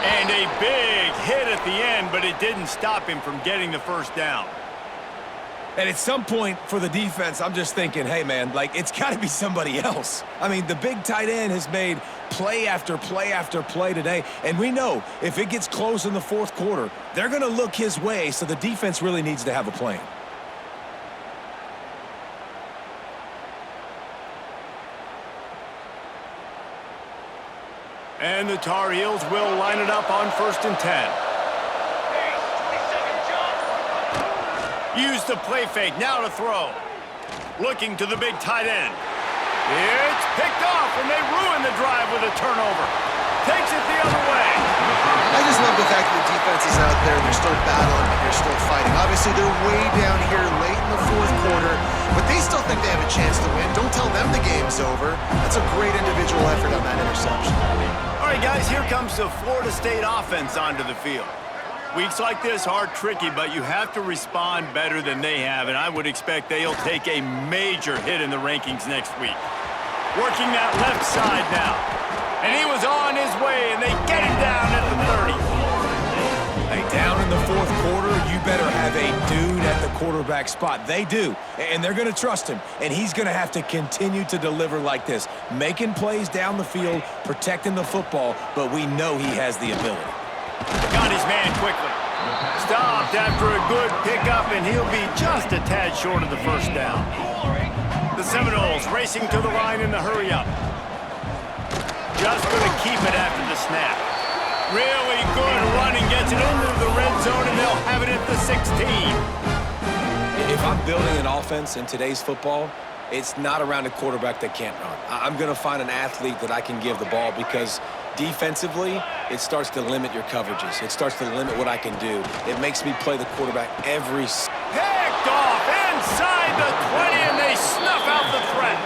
[SPEAKER 2] And a big hit at the end, but it didn't stop him from getting the first down.
[SPEAKER 1] And at some point for the defense, I'm just thinking, hey, man, like, it's got to be somebody else. I mean, the big tight end has made play after play after play today. And we know if it gets close in the 4th quarter, they're going to look his way, so the defense really needs to have a plan.
[SPEAKER 2] And the Tar Heels will line it up on 1st and 10. Use the play fake, now to throw. Looking to the big tight end. It's picked off, and they ruin the drive with a turnover. Takes it the other way.
[SPEAKER 3] I just love the fact that the defense is out there and they're still battling and they're still fighting. Obviously, they're way down here late in the 4th quarter, but they still think they have a chance to win. Don't tell them the game's over. That's a great individual effort on that interception.
[SPEAKER 2] All right, guys, here comes the Florida State offense onto the field. Weeks like this are tricky, but you have to respond better than they have, and I would expect they'll take a major hit in the rankings next week. Working that left side now. And he was on his way, and they get him down at the 30.
[SPEAKER 1] Hey, down in the 4th quarter, you better have a dude at the quarterback spot. They do, and they're going to trust him, and he's going to have to continue to deliver like this, making plays down the field, protecting the football, but we know he has the ability.
[SPEAKER 2] Got his man quickly. Stopped after a good pickup, and he'll be just a tad short of the first down. The Seminoles racing to the line in the hurry-up. Just going to keep it after the snap. Really good running, gets it into the red zone, and they'll have it at the 16.
[SPEAKER 1] If I'm building an offense in today's football, it's not around a quarterback that can't run. I'm going to find an athlete that I can give the ball because Defensively, it starts to limit your coverages. It starts to limit what I can do. It makes me play the quarterback every...
[SPEAKER 2] Picked off inside the 20, and they snuff out the threat.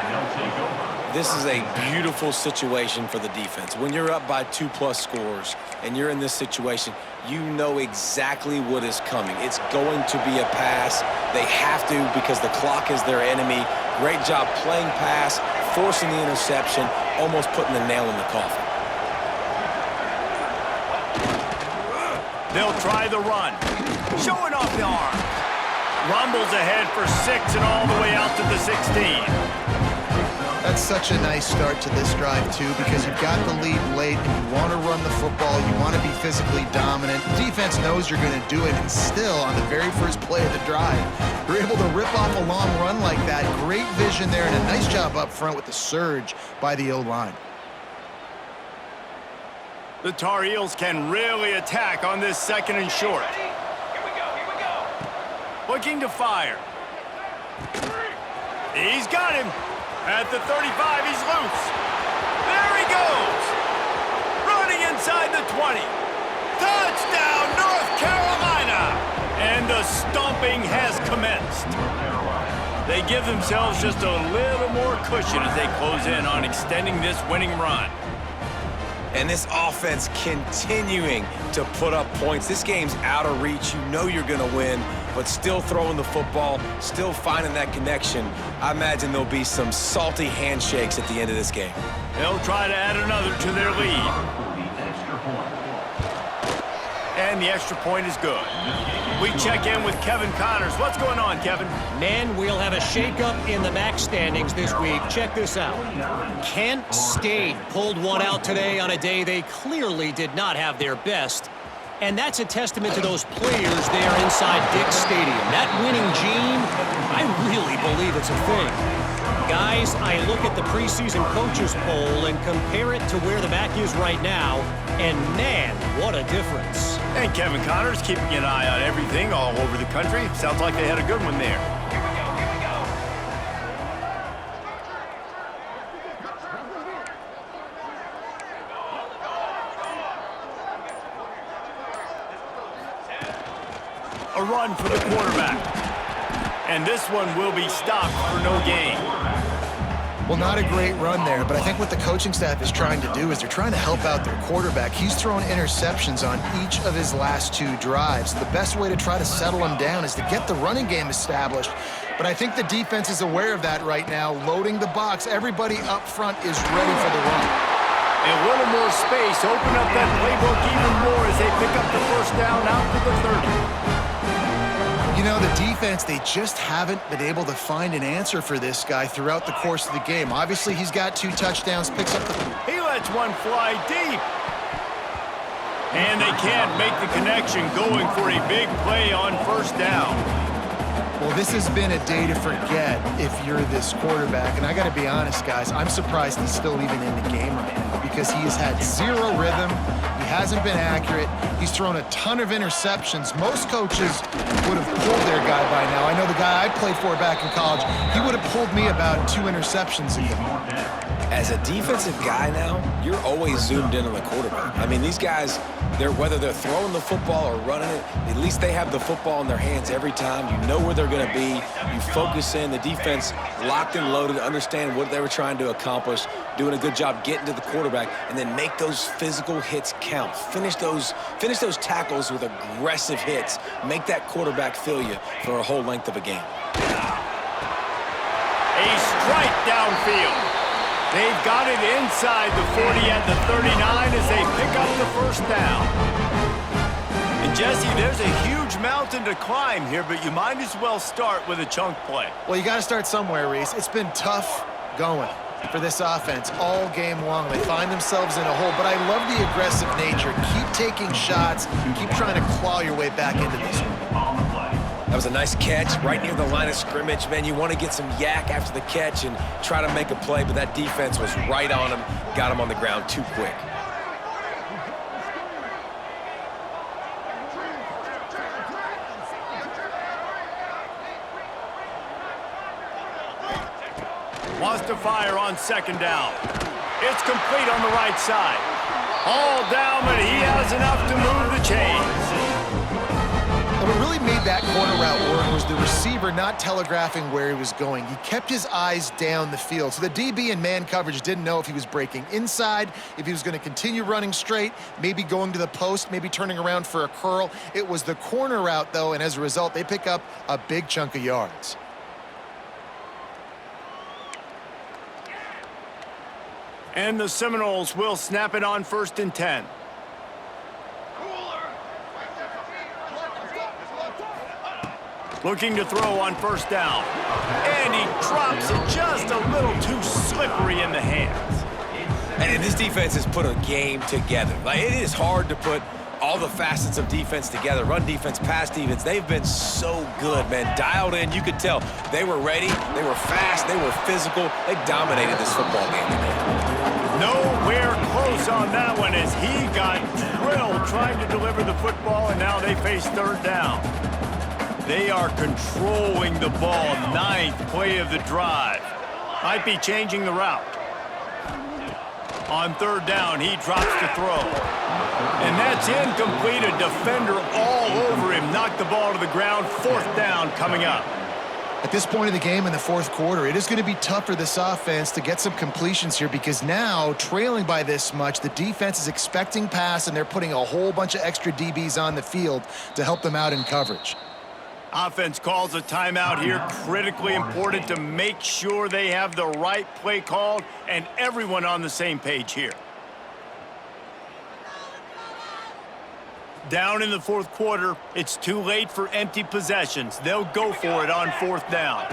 [SPEAKER 5] And they'll take over.
[SPEAKER 1] This is a beautiful situation for the defense. When you're up by 2+ scores and you're in this situation, you know exactly what is coming. It's going to be a pass. They have to because the clock is their enemy. Great job playing pass, forcing the interception, almost putting the nail in the coffin.
[SPEAKER 2] They'll try the run. Showing off the arm. Rumbles ahead for 6 and all the way out to the 16.
[SPEAKER 3] That's such a nice start to this drive, too, because you've got the lead late and you want to run the football. You want to be physically dominant. The defense knows you're going to do it, and still, on the very first play of the drive, you're able to rip off a long run like that. Great vision there, and a nice job up front with the surge by the O-line.
[SPEAKER 2] The Tar Heels can really attack on this 2nd and short.
[SPEAKER 5] Here we go.
[SPEAKER 2] Looking to fire. He's got him. At the 35, he's loose. There he goes. Running inside the 20. Touchdown, North Carolina. And the stomping has commenced. They give themselves just a little more cushion as they close in on extending this winning run.
[SPEAKER 1] And this offense continuing to put up points. This game's out of reach. You know you're going to win, but still throwing the football, still finding that connection. I imagine there'll be some salty handshakes at the end of this game.
[SPEAKER 2] They'll try to add another to their lead. And the extra point is good. We check in with Kevin Connors. What's going on, Kevin?
[SPEAKER 4] Men, we'll have a shakeup in the MAC standings this week. Check this out. Kent State pulled one out today on a day they clearly did not have their best. And that's a testament to those players there inside Dick's Stadium. That winning gene, I really believe it's a thing. Guys, I look at the preseason coaches poll and compare it to where the MAC is right now, and man, what a difference.
[SPEAKER 2] And Kevin Connors keeping an eye on everything all over the country. Sounds like they had a good one there. A run for the quarterback. And this one will be stopped for no gain.
[SPEAKER 3] Well, not a great run there, but I think what the coaching staff is trying to do is they're trying to help out their quarterback. He's thrown interceptions on each of his last 2 drives. The best way to try to settle him down is to get the running game established. But I think the defense is aware of that right now, loading the box. Everybody up front is ready for the run.
[SPEAKER 2] A little more space, open up that playbook even more as they pick up the first down out to the 30.
[SPEAKER 3] You know, the defense, they just haven't been able to find an answer for this guy throughout the course of the game. Obviously, he's got 2 touchdowns, picks up the...
[SPEAKER 2] He lets one fly deep. And they can't make the connection, going for a big play on first down.
[SPEAKER 3] Well, this has been a day to forget if you're this quarterback. And I got to be honest, guys, I'm surprised he's still even in the game right now because he has had 0 rhythm. He hasn't been accurate. He's thrown a ton of interceptions. Most coaches would have pulled their guy by now. I know the guy I played for back in college, he would have pulled me about 2 interceptions ago.
[SPEAKER 1] As a defensive guy now, you're always zoomed in on the quarterback. I mean, these guys, whether they're throwing the football or running it, at least they have the football in their hands every time. You know where they're going to be. You focus in. The defense locked and loaded, understand what they were trying to accomplish, doing a good job getting to the quarterback, and then make those physical hits count. Finish those tackles with aggressive hits. Make that quarterback feel you for a whole length of a game.
[SPEAKER 2] A strike downfield. They've got it inside the 40 at the 39 as they pick up the first down. And Jesse, there's a huge mountain to climb here, but you might as well start with a chunk play.
[SPEAKER 3] Well, you got to start somewhere, Reese. It's been tough going for this offense all game long. They find themselves in a hole, but I love the aggressive nature. Keep taking shots. Keep trying to claw your way back into this one.
[SPEAKER 1] That was a nice catch right near the line of scrimmage. Man, you want to get some yak after the catch and try to make a play, but that defense was right on him, got him on the ground too quick.
[SPEAKER 2] Wants to fire on second down. It's complete on the right side. All down, but he has enough to move the chains.
[SPEAKER 3] And what really made that corner route work was the receiver not telegraphing where he was going. He kept his eyes down the field. So the DB in man coverage didn't know if he was breaking inside, if he was going to continue running straight, maybe going to the post, maybe turning around for a curl. It was the corner route, though, and as a result, they pick up a big chunk of yards.
[SPEAKER 2] And the Seminoles will snap it on 1st and 10. Looking to throw on 1st down. And he drops it just a little too slippery in the hands.
[SPEAKER 1] And this defense has put a game together. Like, it is hard to put all the facets of defense together. Run defense, pass defense. They've been so good, man. Dialed in. You could tell they were ready. They were fast. They were physical. They dominated this football game today.
[SPEAKER 2] Nowhere close on that one as he got drilled trying to deliver the football, and now they face 3rd down. They are controlling the ball. 9th play of the drive. Might be changing the route. On 3rd down, he drops to throw. And that's incomplete. A defender all over him. Knocked the ball to the ground. 4th down coming up.
[SPEAKER 3] At this point of the game in the 4th quarter, it is going to be tough for this offense to get some completions here because now, trailing by this much, the defense is expecting pass, and they're putting a whole bunch of extra DBs on the field to help them out in coverage.
[SPEAKER 2] Offense calls a timeout here. Critically important to make sure they have the right play called and everyone on the same page here. Down in the 4th quarter, it's too late for empty possessions. They'll go for it on 4th down.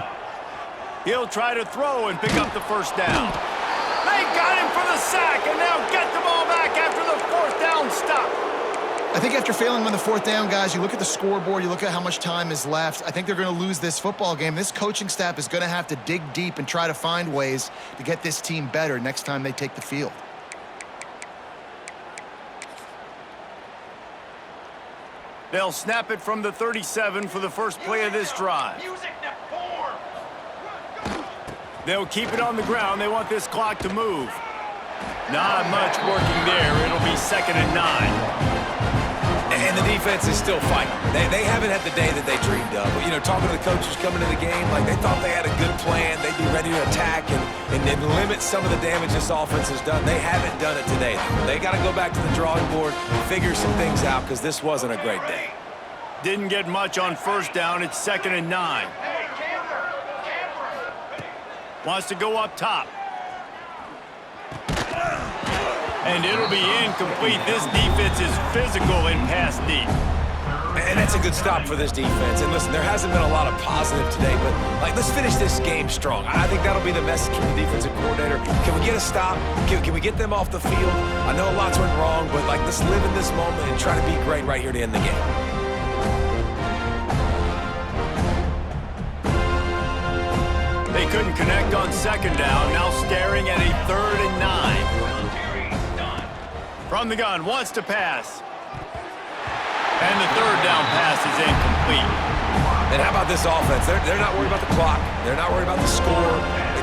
[SPEAKER 2] He'll try to throw and pick up the 1st down. They got him for the sack and now get the ball back after the 4th down stop.
[SPEAKER 3] I think after failing on the 4th down, guys, you look at the scoreboard, you look at how much time is left. I think they're going to lose this football game. This coaching staff is going to have to dig deep and try to find ways to get this team better next time they take the field.
[SPEAKER 2] They'll snap it from the 37 for the first play of this drive. They'll keep it on the ground. They want this clock to move. Not much working there. It'll be 2nd and 9.
[SPEAKER 1] And the defense is still fighting. They haven't had the day that they dreamed of. You know, talking to the coaches coming to the game, like they thought they had a good plan. They'd be ready to attack and then limit some of the damage this offense has done. They haven't done it today. They got to go back to the drawing board, figure some things out because this wasn't a great day.
[SPEAKER 2] Didn't get much on 1st down. It's 2nd and 9. Wants to go up top. And it'll be incomplete. This defense is physical in pass deep.
[SPEAKER 1] And that's a good stop for this defense. And listen, there hasn't been a lot of positive today, but like, let's finish this game strong. I think that'll be the message from the defensive coordinator. Can we get a stop? Can we get them off the field? I know lots went wrong, but like, let's live in this moment and try to be great right here to end the game.
[SPEAKER 2] They couldn't connect on 2nd down. Now staring at a 3rd and 9. From the gun, wants to pass. And the 3rd down pass is incomplete.
[SPEAKER 1] And how about this offense? They're not worried about the clock. They're not worried about the score.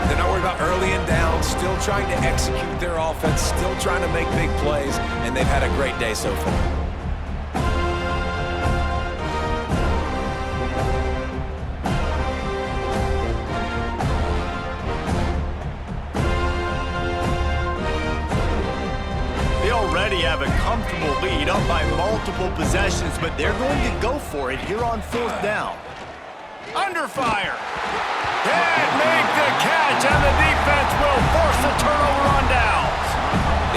[SPEAKER 1] They're not worried about early and down. Still trying to execute their offense. Still trying to make big plays. And they've had a great day so far.
[SPEAKER 2] Have a comfortable lead up by multiple possessions, but they're going to go for it here on 4th down. Under fire. Can't make the catch, and the defense will force a turnover on downs.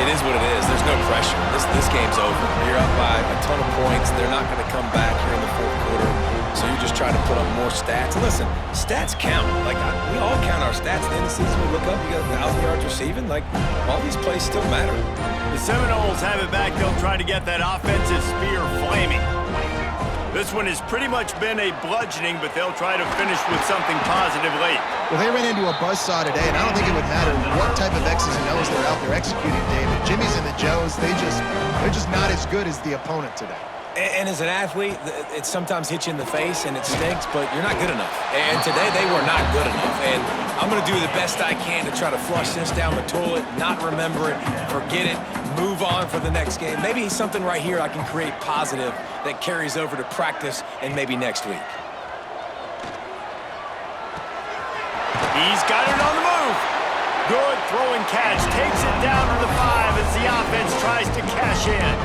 [SPEAKER 1] It is what it is. There's no pressure. This game's over. You're up by a ton of points. They're not going to come back here in the 4th quarter. So you're just trying to put up more stats. And listen, stats count. Like, we all count our stats. At the end of the season, we look up, you got 1,000 yards receiving. Like, all these plays still matter.
[SPEAKER 2] The Seminoles have it back. They'll try to get that offensive spear flaming. This one has pretty much been a bludgeoning, but they'll try to finish with something positive late.
[SPEAKER 3] Well, they ran into a buzzsaw today, and I don't think it would matter what type of X's and O's they're out there executing, David. Jimmy's and the Joes, they're just not as good as the opponent today.
[SPEAKER 1] And as an athlete, it sometimes hits you in the face and it stinks, but you're not good enough. And today they were not good enough. And I'm going to do the best I can to try to flush this down the toilet, not remember it, forget it, move on for the next game. Maybe something right here I can create positive that carries over to practice and maybe next week.
[SPEAKER 2] He's got it on the move. Good throw and catch. Takes it down to the 5 as the offense tries to cash in.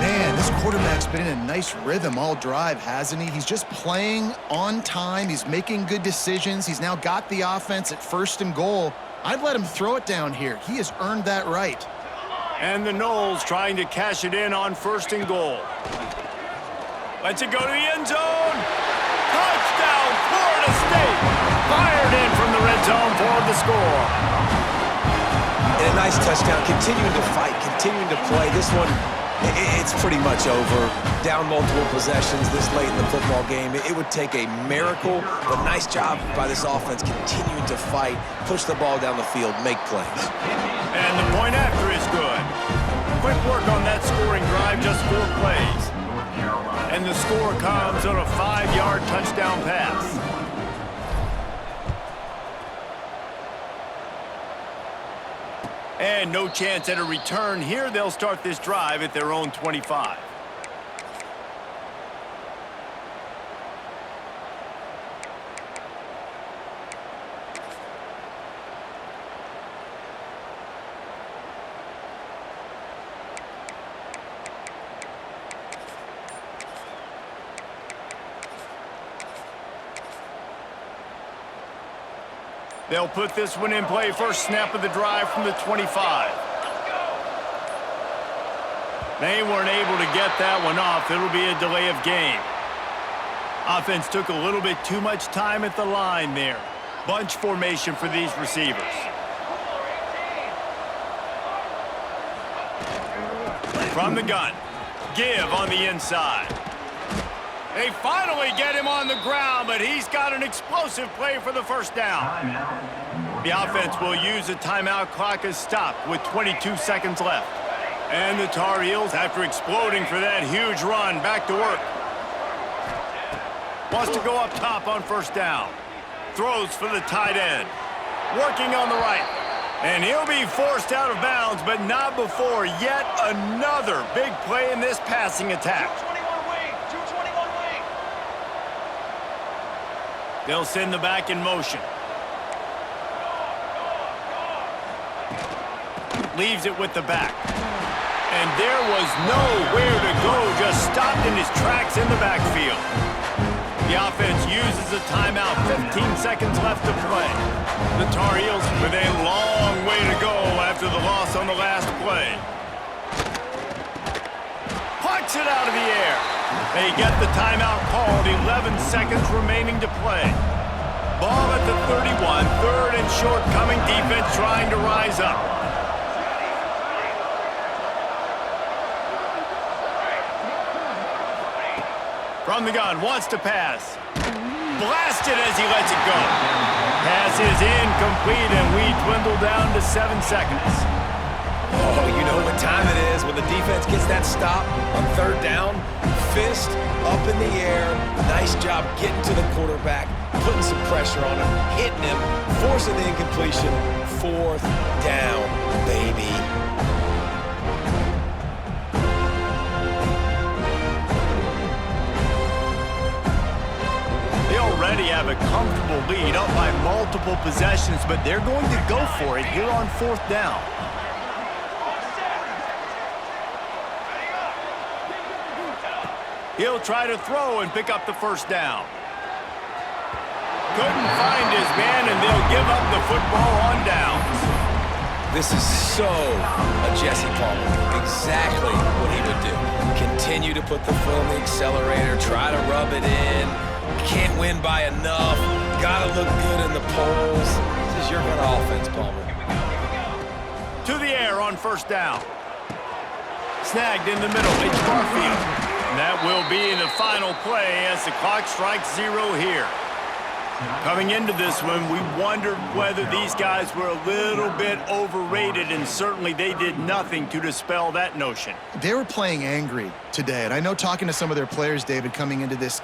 [SPEAKER 3] Man, this quarterback's been in a nice rhythm all drive, hasn't he? He's just playing on time. He's making good decisions. He's now got the offense at 1st and goal. I'd let him throw it down here. He has earned that right.
[SPEAKER 2] And the Noles trying to cash it in on 1st and goal. Lets it go to the end zone. Touchdown, Florida State. Fired in from the red zone for the score.
[SPEAKER 1] And a nice touchdown. Continuing to fight, continuing to play. This one, it's pretty much over. Down multiple possessions this late in the football game. It would take a miracle, but nice job by this offense continuing to fight, push the ball down the field, make plays.
[SPEAKER 2] And the point after is good. Quick work on that scoring drive, just 4 plays. And the score comes on a 5-yard touchdown pass. And no chance at a return here. They'll start this drive at their own 25. They'll put this one in play. First snap of the drive from the 25. They weren't able to get that one off. It'll be a delay of game. Offense took a little bit too much time at the line there. Bunch formation for these receivers. From the gun. Give on the inside. They finally get him on the ground, but he's got an explosive play for the first down. The offense will use a timeout. Clock is stopped with 22 seconds left. And the Tar Heels, after exploding for that huge run, back to work. Wants to go up top on first down. Throws for the tight end. Working on the right. And he'll be forced out of bounds, but not before yet another big play in this passing attack. They'll send the back in motion. Leaves it with the back. And there was nowhere to go, just stopped in his tracks in the backfield. The offense uses a timeout, 15 seconds left to play. The Tar Heels with a long way to go after the loss on the last play. Pucks it out of the air. They get the timeout called, 11 seconds remaining to play. Ball at the 31, 3rd and short coming. Defense trying to rise up. From the gun, wants to pass. Blasted as he lets it go. Pass is incomplete, and we dwindle down to 7 seconds.
[SPEAKER 1] Oh, you know what time it is when the defense gets that stop on 3rd down. Fist up in the air. Nice job getting to the quarterback, putting some pressure on him, hitting him, forcing the incompletion. 4th down, baby.
[SPEAKER 2] They already have a comfortable lead, up by multiple possessions, but they're going to go for it here on 4th down. He'll try to throw and pick up the first down. Couldn't find his man, and they'll give up the football on downs.
[SPEAKER 1] This is so a Jesse Palmer. Exactly what he would do. Continue to put the foot on the accelerator, try to rub it in. Can't win by enough. Gotta look good in the polls. This is your kind of offense, Palmer.
[SPEAKER 2] To the air on first down. Snagged in the middle. It's Barfield. That will be the final play as the clock strikes 0 here. Coming into this one, we wondered whether these guys were a little bit overrated, and certainly they did nothing to dispel that notion.
[SPEAKER 3] They were playing angry today, and I know talking to some of their players, David, coming into this